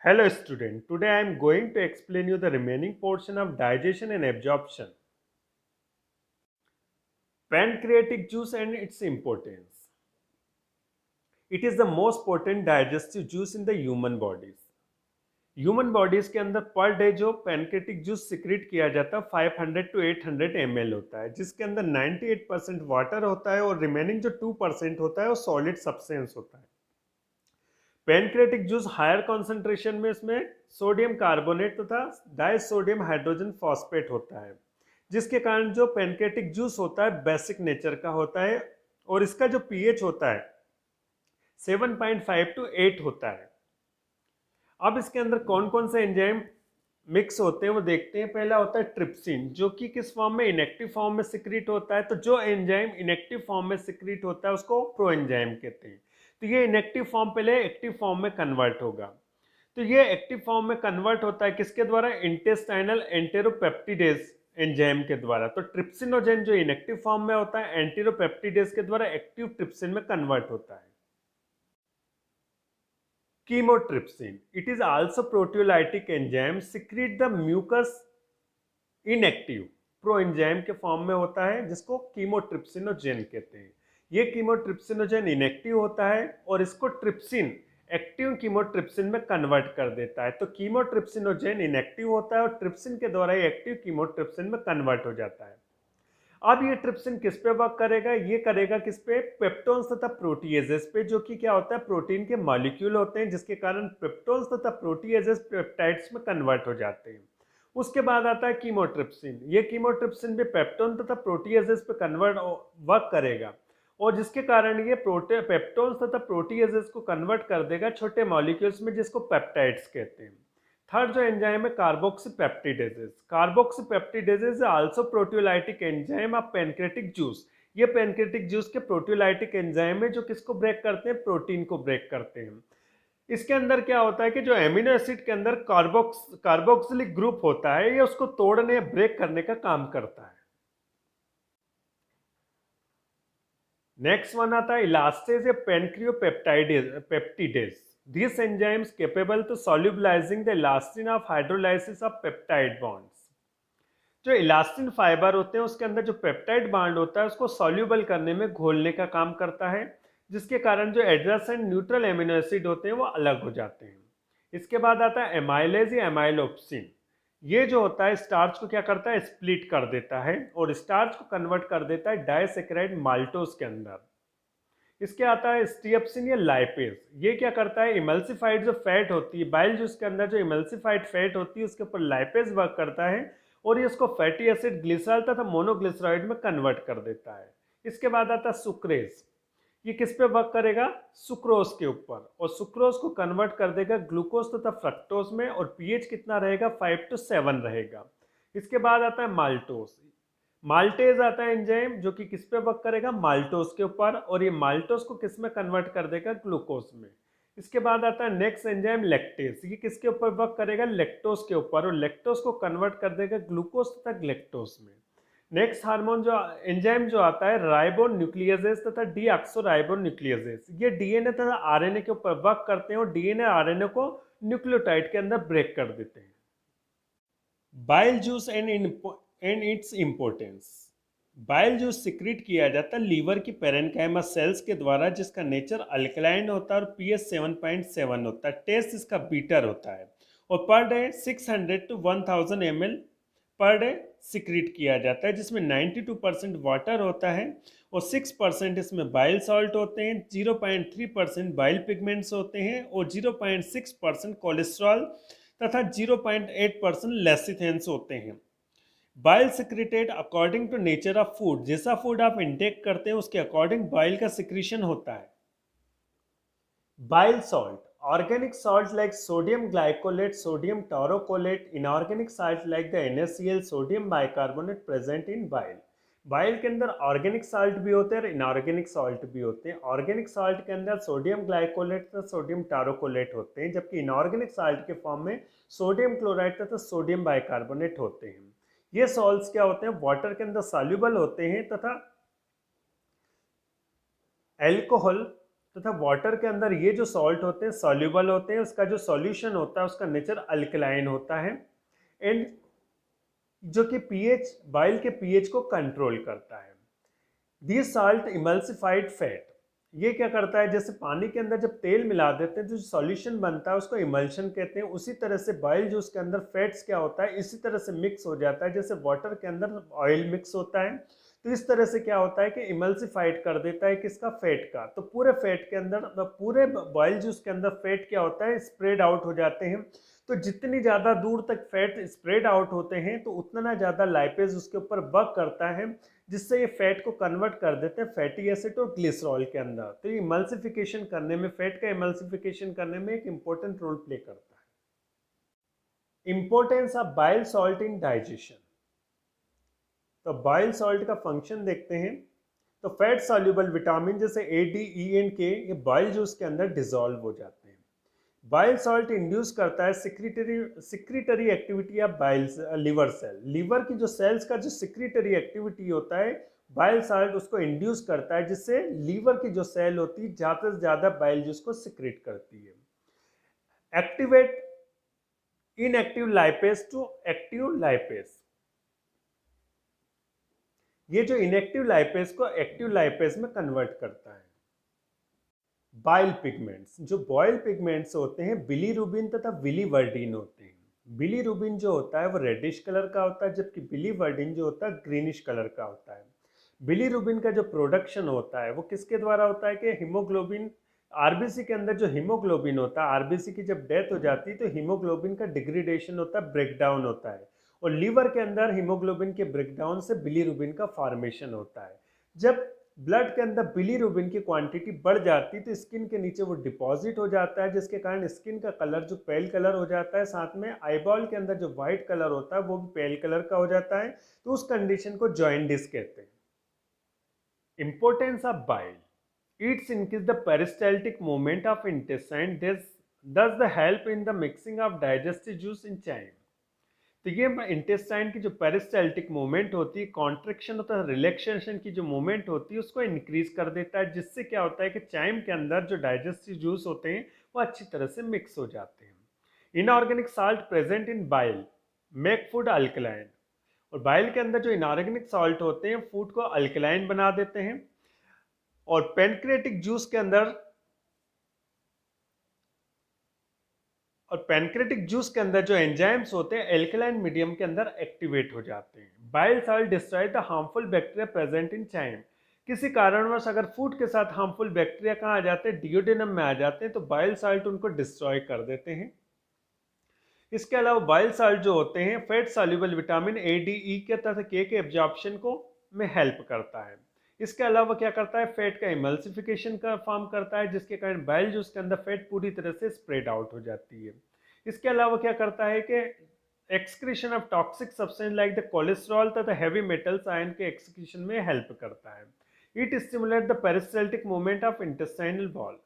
Hello student, today I am going to explain you the remaining portion of digestion and absorption. Pancreatic juice and its importance. It is the most potent digestive juice in the human bodies. Human bodies के अंदर per day जो pancreatic juice secrete किया जाता है 500 to 800 ml होता है, जिसके अंदर 98% वाटर होता है और रिमेनिंग जो 2% होता है वो सॉलिड सब्सटेंस होता है। पैनक्रेटिक जूस हायर कॉन्सेंट्रेशन में इसमें सोडियम कार्बोनेट तथा डाइसोडियम हाइड्रोजन फॉस्फेट होता है, जिसके कारण जो पैनक्रेटिक जूस होता है बेसिक नेचर का होता है और इसका जो पीएच होता है 7.5 टू 8 होता है। अब इसके अंदर कौन कौन से एंजाइम मिक्स होते हैं वो देखते हैं। पहला होता है ट्रिप्सिन, जो कि किस फॉर्म में, इनएक्टिव फॉर्म में सिक्रीट होता है। तो जो एंजाइम इनएक्टिव फॉर्म में सिक्रीट होता है उसको प्रो एंजाइम कहते हैं। तो ये इनएक्टिव फॉर्म पहले एक्टिव फॉर्म में कन्वर्ट होगा। तो ये एक्टिव फॉर्म में कन्वर्ट होता है किसके द्वारा, इंटेस्टाइनल एंटेरोपेप्टिडेज एंजाइम के द्वारा। तो ट्रिप्सिनोजेन जो इनएक्टिव फॉर्म में होता है एंटेरोपेप्टिडेज के द्वारा एक्टिव ट्रिप्सिन में कन्वर्ट होता है। Chymotrypsin. It is also proteolytic enzyme secrete the mucus inactive proenzyme के फॉर्म में होता है, जिसको कीमोट्रिप्सिनोजेन कहते हैं। ये कीमोट्रिप्सिनोजेन इनएक्टिव होता है और इसको ट्रिप्सिन एक्टिव कीमोट्रिप्सिन में कन्वर्ट कर देता है। तो कीमोट्रिप्सिनोजेन इनएक्टिव होता है और ट्रिप्सिन के द्वारा ये एक्टिव कीमोट्रिप्सिन में कन्वर्ट हो जाता है। अब ये ट्रिप्सिन किस पे वर्क करेगा, ये करेगा किस पे, पेप्टोन्स तथा प्रोटीएजेस पे, जो कि क्या होता है, प्रोटीन के मॉलिक्यूल होते हैं, जिसके कारण पेप्टोन्स तथा प्रोटीएजेस पेप्टाइड्स में कन्वर्ट हो जाते हैं। उसके बाद आता है कीमोट्रिप्सिन। ये कीमोट्रिप्सिन भी पेप्टोन तथा प्रोटीएजेस पे कन्वर्ट वर्क करेगा और जिसके कारण ये पेप्टोन्स तथा प्रोटीएजेस को कन्वर्ट कर देगा छोटे मॉलिक्यूल्स में, जिसको पेप्टाइड्स कहते हैं। थर्ड जो एंजाइम है carboxypeptidases. Carboxypeptidases also proteolytic enzyme of pancreatic juice. ये पैनक्रेटिक जूस के प्रोटियोलाइटिक एंजाइम है जो किसको ब्रेक करते हैं, प्रोटीन को ब्रेक करते हैं। इसके अंदर क्या होता है कि जो एमिनो एसिड के अंदर कार्बोक्सिलिक ग्रुप होता है, ये उसको तोड़ने ब्रेक करने का काम करता है। नेक्स्ट वन आता है इलास्टेज या peptidase. These enzymes capable to solubilizing the elastin of hydrolysis of peptide bonds। जो इलास्टिन फाइबर होते हैं उसके अंदर जो पेप्टाइड बॉन्ड होता है उसको सॉल्यूबल करने में, घोलने का काम करता है, जिसके कारण जो एडजेसेंट न्यूट्रल एमिनो एसिड होते हैं वो अलग हो जाते हैं। इसके बाद आता है एमाइलेज या एमाइलोप्सिन। ये जो होता है स्टार्च को क्या करता है, स्प्लिट कर देता है और स्टार्च को कन्वर्ट कर देता है डाइसैकेराइड माल्टोज के अंदर। इसके आता है स्टिएप्सिन या लाइपेज। ये क्या करता है, इमल्सिफाइड जो फैट होती है बाइल जूस के अंदर, जो इमल्सिफाइड फैट होती है उसके ऊपर लाइपेज वर्क करता है और ये इसको फैटी एसिड, ग्लिसरॉल तथा मोनोग्लिसराइड में कन्वर्ट कर देता है। इसके बाद आता है सुक्रेज। ये किस पे वर्क करेगा, सुक्रोज के ऊपर, और सुक्रोज को कन्वर्ट कर देगा ग्लूकोज तथा फ्रक्टोज में और पीएच कितना रहेगा, 5 to 7 रहेगा। इसके बाद आता है माल्टोज। माल्टेज आता है एंजाइम जो कि किस पे वर्क करेगा, माल्टोज के ऊपर, और ये माल्टोज को किस में कन्वर्ट कर देगा, ग्लूकोज में। इसके बाद आता है नेक्स्ट एंजाइम लैक्टेज। ये किसके ऊपर वर्क करेगा, लैक्टोज के ऊपर, और लैक्टोज को कन्वर्ट कर देगा ग्लूकोज तथा ग्लैक्टोज में। नेक्स्ट हार्मोन जो एंजाइम जो आता है राइबो न्यूक्लियजेस तथा डीऑक्सोराइबो न्यूक्लियजेस। ये डीएनए तथा आरएनए के ऊपर वर्क करते हैं और डीएनए आरएनए को न्यूक्लियोटाइड के अंदर ब्रेक कर देते हैं। Bile juice and its importance. Bile juice secrete किया जाता है लीवर की पेरेन्काइमा सेल्स के द्वारा, जिसका नेचर अल्कलाइन होता है और पीएच 7.7 होता है। टेस्ट इसका बीटर होता है और per day 600 to 1000 ml per day secrete किया जाता है, जिसमें 92% वाटर होता है और 6% इसमें बाइल सॉल्ट होते हैं, 0.3% बाइल पिगमेंट्स होते हैं और 0.6% कोलेस्ट्रॉल तथा 0.8% लेसिथेंस होते हैं। Bile secreted according to nature of food. जैसा फूड आप इंटेक करते हैं उसके अकॉर्डिंग बाइल का सिक्रीशन होता है। Bile salt, organic salt like sodium glycolate, sodium taurocholate, inorganic salt like the NaCl, sodium bicarbonate present in bile. Bile के अंदर ऑर्गेनिक सॉल्ट भी होते हैं और इनऑर्गेनिक सॉल्ट भी होते हैं। ऑर्गेनिक सॉल्ट के अंदर सोडियम ग्लाइकोलेट तथा सोडियम टारोकोलेट होते हैं, जबकि इनऑर्गेनिक सॉल्ट के फॉर्म में सोडियम क्लोराइड तथा सोडियम बाइकार्बोनेट होते हैं। ये सॉल्ट्स क्या होते हैं, वाटर के अंदर सॉल्युबल होते हैं तथा अल्कोहल तथा वाटर के अंदर ये जो सॉल्ट होते हैं सॉल्युबल होते हैं, उसका जो सॉल्यूशन होता है उसका नेचर अल्कलाइन होता है एंड जो कि पीएच बाइल के पीएच को कंट्रोल करता है। दिस साल्ट इमल्सिफाइड फैट, ये क्या करता है, जैसे पानी के अंदर जब तेल मिला देते हैं तो जो सॉल्यूशन बनता है उसको इमल्शन कहते हैं, उसी तरह से बाइल जूस के अंदर फैट्स क्या होता है इसी तरह से मिक्स हो जाता है, जैसे वाटर के अंदर ऑयल मिक्स होता है। तो इस तरह से क्या होता है कि इमल्सिफाइड कर देता है किसका, फैट का। तो पूरे फैट के अंदर, पूरे बॉयल जूस के अंदर फैट क्या होता है, स्प्रेड आउट हो जाते हैं। तो जितनी ज़्यादा दूर तक फैट स्प्रेड आउट होते हैं तो उतना ज़्यादा लाइपेज उसके ऊपर वर्क करता है, जिससे ये फैट को कन्वर्ट कर देते हैं फैटी एसिड और ग्लिसरॉल के अंदर। तो ये इमल्सिफिकेशन करने में, फैट का इमल्सिफिकेशन करने में एक इंपॉर्टेंट रोल प्ले करता है। Importance of bile salt in digestion. तो बाइल सॉल्ट का फंक्शन देखते हैं। तो फैट सॉल्युबल विटामिन जैसे ए, डी, ई एंड के ये बाइल जूस के अंदर डिसॉल्व हो जाते हैं। बाइल सॉल्ट इंड्यूस करता है secretory activity of bile liver cell. Liver की जो सेल्स का जो सिक्रीटरी एक्टिविटी होता है बाइल सॉल्ट उसको इंड्यूस करता है, जिससे लीवर की जो सेल होती है ज़्यादा से ज़्यादा बाइल जूस को सिक्रेट करती है। Activate inactive lipase to active lipase. ये जो इनएक्टिव लाइपेज को एक्टिव लाइपेज में कन्वर्ट करता है। बाइल पिगमेंट्स, जो बॉयल पिगमेंट्स होते हैं बिलीरुबिन तथा बिलीवर्डिन होते हैं। बिलीरुबिन जो होता है वो रेडिश कलर का होता है, जबकि बिलीवर्डिन जो होता है ग्रीनिश कलर का होता है। बिलीरुबिन का जो प्रोडक्शन होता है वो किसके द्वारा होता है कि हीमोग्लोबिन, आरबीसी के अंदर जो हीमोग्लोबिन होता है, आरबीसी की जब डेथ हो जाती है तो हीमोग्लोबिन का डिग्रेडेशन होता है, ब्रेकडाउन होता है, और लीवर के अंदर हीमोग्लोबिन के ब्रेकडाउन से बिलीरुबिन का फॉर्मेशन होता है। जब ब्लड के अंदर बिलीरुबिन की क्वांटिटी बढ़ जाती है तो स्किन के नीचे वो डिपॉजिट हो जाता है, जिसके कारण स्किन का कलर जो पेल कलर हो जाता है, साथ में आईबॉल के अंदर जो व्हाइट कलर होता है वो भी पेल कलर का हो जाता है। तो उस कंडीशन को जॉइंडिस कहते हैं। Importance of bile, it's increase the peristaltic movement of intestine, thus the help in the mixing of digestive juice in chyme। तो ये इंटेस्टाइन की जो पेरिस्टाल्टिक मूवमेंट होती है, कॉन्ट्रैक्शन होता है, रिलैक्सेशन की जो मूवमेंट होती है उसको इंक्रीज कर देता है, जिससे क्या होता है कि चाइम के अंदर जो डाइजेस्टिव जूस होते हैं वो अच्छी तरह से मिक्स हो जाते हैं। Inorganic salt present in bile make food alkaline, और बाइल के अंदर जो इनऑर्गेनिक साल्ट होते हैं फूड को अल्कलाइन बना देते हैं। और पैनक्रियाटिक जूस के अंदर, और पैनक्रेटिक जूस के अंदर जो एंजाइम्स होते हैं एल्कलाइन मीडियम के अंदर एक्टिवेट हो जाते हैं। Bile salt destroy the harmful bacteria present in chyme. किसी कारणवश अगर फूड के साथ हार्मफुल बैक्टीरिया कहाँ आ जाते हैं, डिओडेनम में आ जाते हैं, तो बाइल सॉल्ट उनको डिस्ट्रॉय कर देते हैं। इसके अलावा बाइल सॉल्ट जो होते हैं fat soluble vitamin A, D, E K तथा के एब्जॉर्प्शन को में हेल्प करता है। इसके अलावा क्या करता है, फैट का इमल्सिफिकेशन का फॉर्म करता है, जिसके कारण बाइल जूस के अंदर फैट पूरी तरह से स्प्रेड आउट हो जाती है। इसके अलावा क्या करता है कि excretion of toxic substance like the cholesterol तथा हैवी मेटल्स आयन के एक्सक्रीशन में हेल्प करता है। It stimulate the peristaltic movement of intestinal wall.